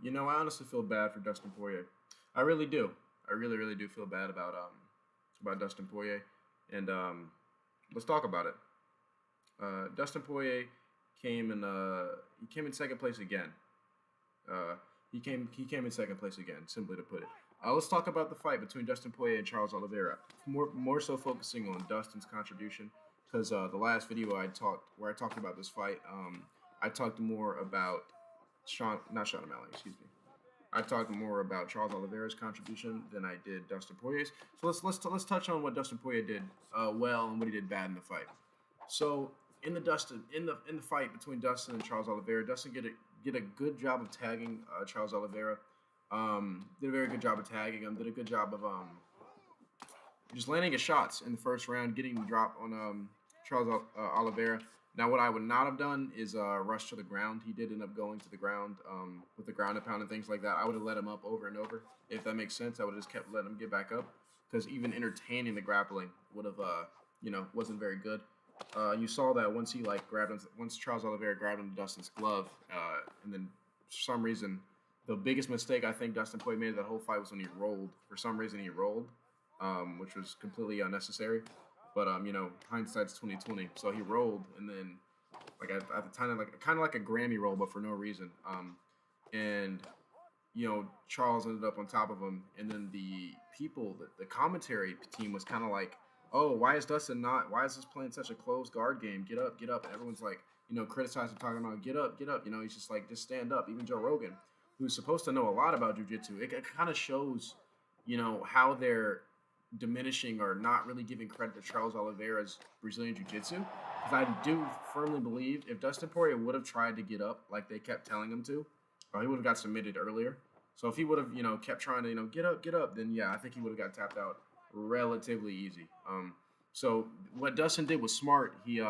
I honestly feel bad for Dustin Poirier. I really do. I really, really do feel bad about Dustin Poirier, and let's talk about it. Dustin Poirier came in second place again. Uh, he came in second place again. Simply to put it. Let's talk about the fight between Dustin Poirier and Charles Oliveira. More so focusing on Dustin's contribution because the last video I talked about this fight, I talked more about not Sean O'Malley, excuse me. I talked more about Charles Oliveira's contribution than I did Dustin Poirier's. So let's touch on what Dustin Poirier did well and what he did bad in the fight. So in the fight between Dustin and Charles Oliveira, Dustin get a good job of tagging Charles Oliveira. Did a very good job of tagging him. Did a good job of just landing his shots in the first round, getting the drop on Charles Oliveira. Now, what I would not have done is rush to the ground. He did end up going to the ground with the ground and pound and things like that. I would have let him up over and over, if that makes sense. I would have just kept letting him get back up because even entertaining the grappling would have, wasn't very good. You saw that once once Charles Oliveira grabbed him to Dustin's glove, and then for some reason, the biggest mistake I think Dustin Poirier made that whole fight was when he rolled. For some reason, he rolled, which was completely unnecessary. But hindsight's 2020. So he rolled, and then at the time, kind of like a Grammy roll, but for no reason. And Charles ended up on top of him, and then the commentary team was kind of like, "Oh, why is Dustin not? Why is this playing such a close guard game? Get up, get up!" And everyone's like, criticizing, talking about, "Get up, get up!" He's just like, "Just stand up." Even Joe Rogan, who's supposed to know a lot about jujitsu, it kind of shows, how they're diminishing or not really giving credit to Charles Oliveira's Brazilian Jiu-Jitsu. Because I do firmly believe if Dustin Poirier would have tried to get up like they kept telling him to, he would have got submitted earlier. So if he would have, kept trying to, get up, then yeah, I think he would have got tapped out relatively easy. So what Dustin did was smart. He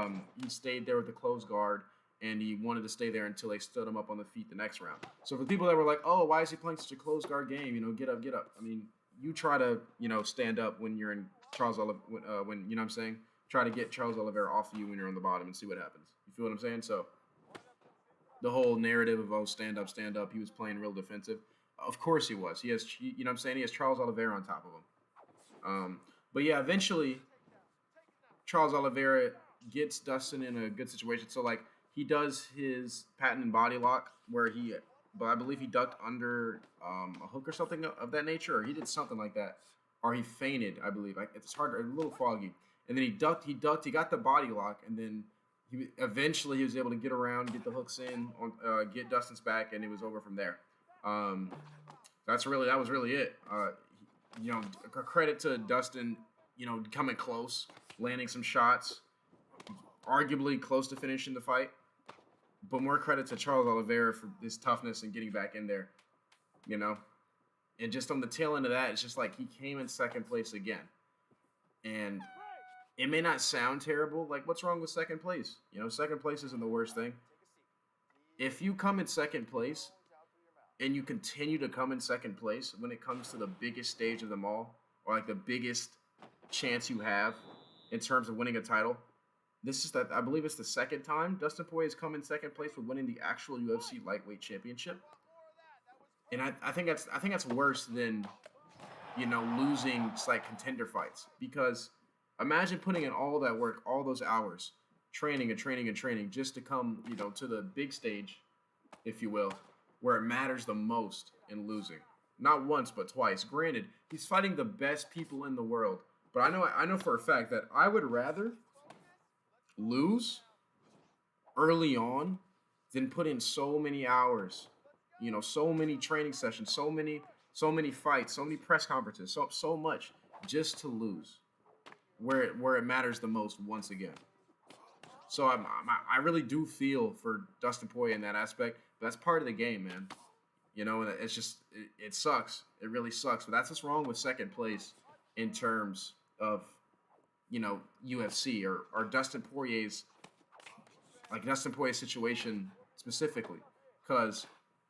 stayed there with the closed guard, and he wanted to stay there until they stood him up on the feet the next round. So for the people that were like, "Oh, why is he playing such a closed guard game? Get up, get up." I mean, you try to stand up when you're in Charles Oliveira, when you know what I'm saying. Try to get Charles Oliveira off of you when you're on the bottom and see what happens. You feel what I'm saying? So the whole narrative of stand up, he was playing real defensive. Of course he was. He has you know what I'm saying. He has Charles Oliveira on top of him. But yeah, eventually Charles Oliveira gets Dustin in a good situation. So like he does his patented body lock where but I believe he ducked under a hook or something of that nature, or he did something like that, or he fainted. I believe it's hard, a little foggy. And then he ducked, he got the body lock, and then eventually he was able to get around, get the hooks in, get Dustin's back, and it was over from there. Um, that was really it. Credit to Dustin, coming close, landing some shots, arguably close to finishing the fight. But more credit to Charles Oliveira for his toughness and getting back in there, you know. And just on the tail end of that, it's just like he came in second place again. And it may not sound terrible. Like, what's wrong with second place? Second place isn't the worst thing. If you come in second place and you continue to come in second place when it comes to the biggest stage of them all, or like the biggest chance you have in terms of winning a title, I believe it's the second time Dustin Poirier has come in second place for winning the actual UFC lightweight championship. And I think that's worse than losing like contender fights, because imagine putting in all that work, all those hours, training and training and training just to come to the big stage, if you will, where it matters the most, and losing not once but twice. Granted, he's fighting the best people in the world, but I know for a fact that I would rather lose early on than put in so many hours, so many training sessions, so many fights, so many press conferences, so much just to lose where it matters the most once again. So I really do feel for Dustin Poirier in that aspect. But that's part of the game, man. And it's just it sucks. It really sucks. But that's what's wrong with second place in terms of UFC or Dustin Poirier's situation specifically, because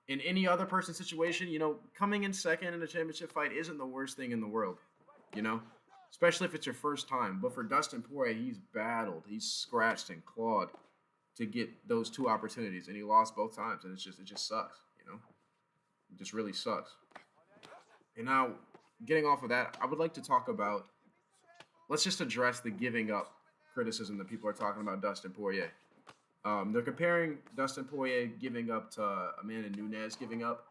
in any other person's situation, coming in second in a championship fight isn't the worst thing in the world, you know, especially if it's your first time. But for Dustin Poirier, he's battled, he's scratched and clawed to get those two opportunities, and he lost both times, and it just sucks. It just really sucks. And now, getting off of that, I would like to talk about. Let's just address the giving up criticism that people are talking about Dustin Poirier. They're comparing Dustin Poirier giving up to Amanda Nunes giving up.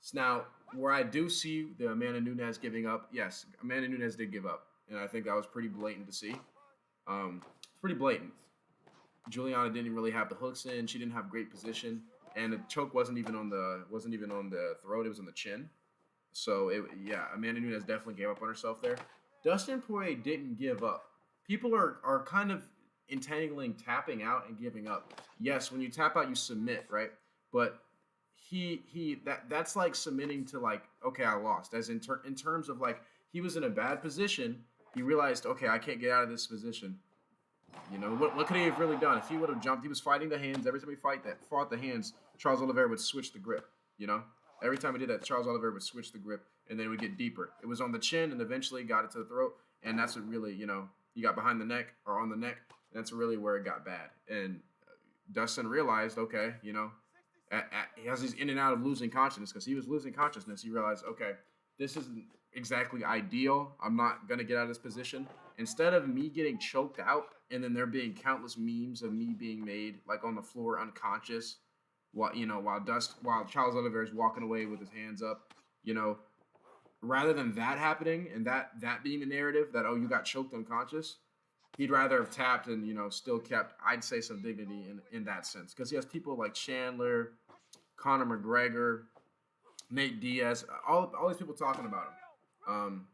So now, where I do see the Amanda Nunes giving up, yes, Amanda Nunes did give up, and I think that was pretty blatant to see. Pretty blatant. Juliana didn't really have the hooks in. She didn't have great position, and the choke wasn't even on the throat. It was on the chin. So yeah, Amanda Nunes definitely gave up on herself there. Dustin Poirier didn't give up. People are kind of entangling tapping out and giving up. Yes, when you tap out, you submit, right? But that's like submitting to like, okay, I lost. As in terms of like, he was in a bad position. He realized, okay, I can't get out of this position. You know, what could he have really done? If he would have jumped, he was fighting the hands. Every time he fought the hands, Charles Oliveira would switch the grip, you know? Every time he did that, Charles Oliveira would switch the grip, and then it would get deeper. It was on the chin, and eventually got it to the throat, and that's what really, you know, he got behind the neck, or on the neck, and that's really where it got bad. And Dustin realized, okay, you know, as he's in and out of losing consciousness, because he was losing consciousness, he realized, okay, this isn't exactly ideal. I'm not going to get out of this position. Instead of me getting choked out, and then there being countless memes of me being made like on the floor unconscious, while Charles Oliveira is walking away with his hands up, you know, rather than that happening and that being the narrative that, oh, you got choked unconscious, he'd rather have tapped and, you know, still kept, I'd say, some dignity in that sense, because he has people like Chandler, Conor McGregor, Nate Diaz, all these people talking about him.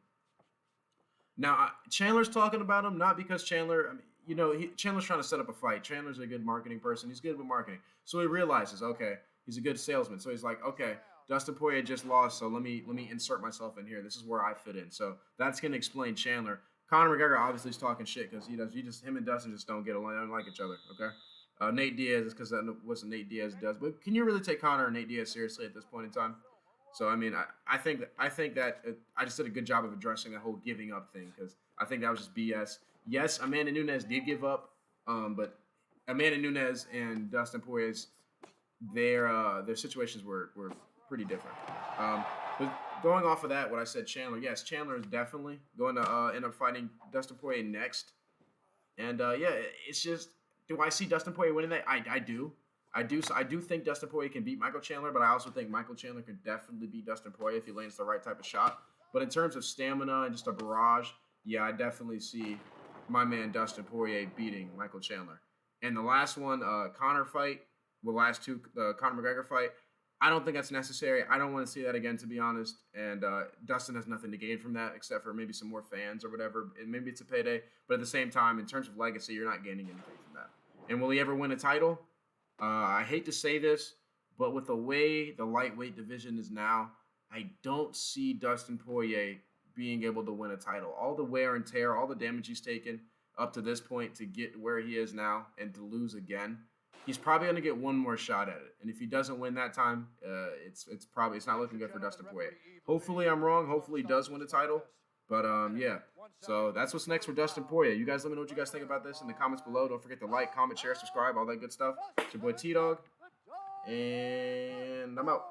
Now Chandler's talking about him not because Chandler, I mean, you know, Chandler's trying to set up a fight. Chandler's a good marketing person. He's good with marketing. So he realizes, okay, he's a good salesman. So he's like, okay, Dustin Poirier just lost, so let me insert myself in here. This is where I fit in. So that's going to explain Chandler. Conor McGregor obviously is talking shit because him and Dustin just don't get along. They don't like each other, okay? Nate Diaz is because that's what Nate Diaz does. But can you really take Conor and Nate Diaz seriously at this point in time? So I mean, I think that I just did a good job of addressing that whole giving up thing, because I think that was just BS. Yes, Amanda Nunes did give up, but Amanda Nunes and Dustin Poirier's their situations were pretty different. But going off of that, what I said, Chandler, yes, Chandler is definitely going to end up fighting Dustin Poirier next. And yeah, it's just, do I see Dustin Poirier winning that? I do. I do think Dustin Poirier can beat Michael Chandler, but I also think Michael Chandler could definitely beat Dustin Poirier if he lands the right type of shot. But in terms of stamina and just a barrage, yeah, I definitely see my man Dustin Poirier beating Michael Chandler. And the last one, Conor fight, the last two, the Conor McGregor fight, I don't think that's necessary. I don't want to see that again, to be honest. And Dustin has nothing to gain from that except for maybe some more fans or whatever. And maybe it's a payday. But at the same time, in terms of legacy, you're not gaining anything from that. And will he ever win a title? I hate to say this, but with the way the lightweight division is now, I don't see Dustin Poirier being able to win a title. All the wear and tear, all the damage he's taken up to this point to get where he is now and to lose again, he's probably going to get one more shot at it. And if he doesn't win that time, it's not looking good for Dustin Poirier. Hopefully I'm wrong. Hopefully he does win a title. But yeah, so that's what's next for Dustin Poirier. You guys let me know what you guys think about this in the comments below. Don't forget to like, comment, share, subscribe, all that good stuff. It's your boy T-Dog, and I'm out.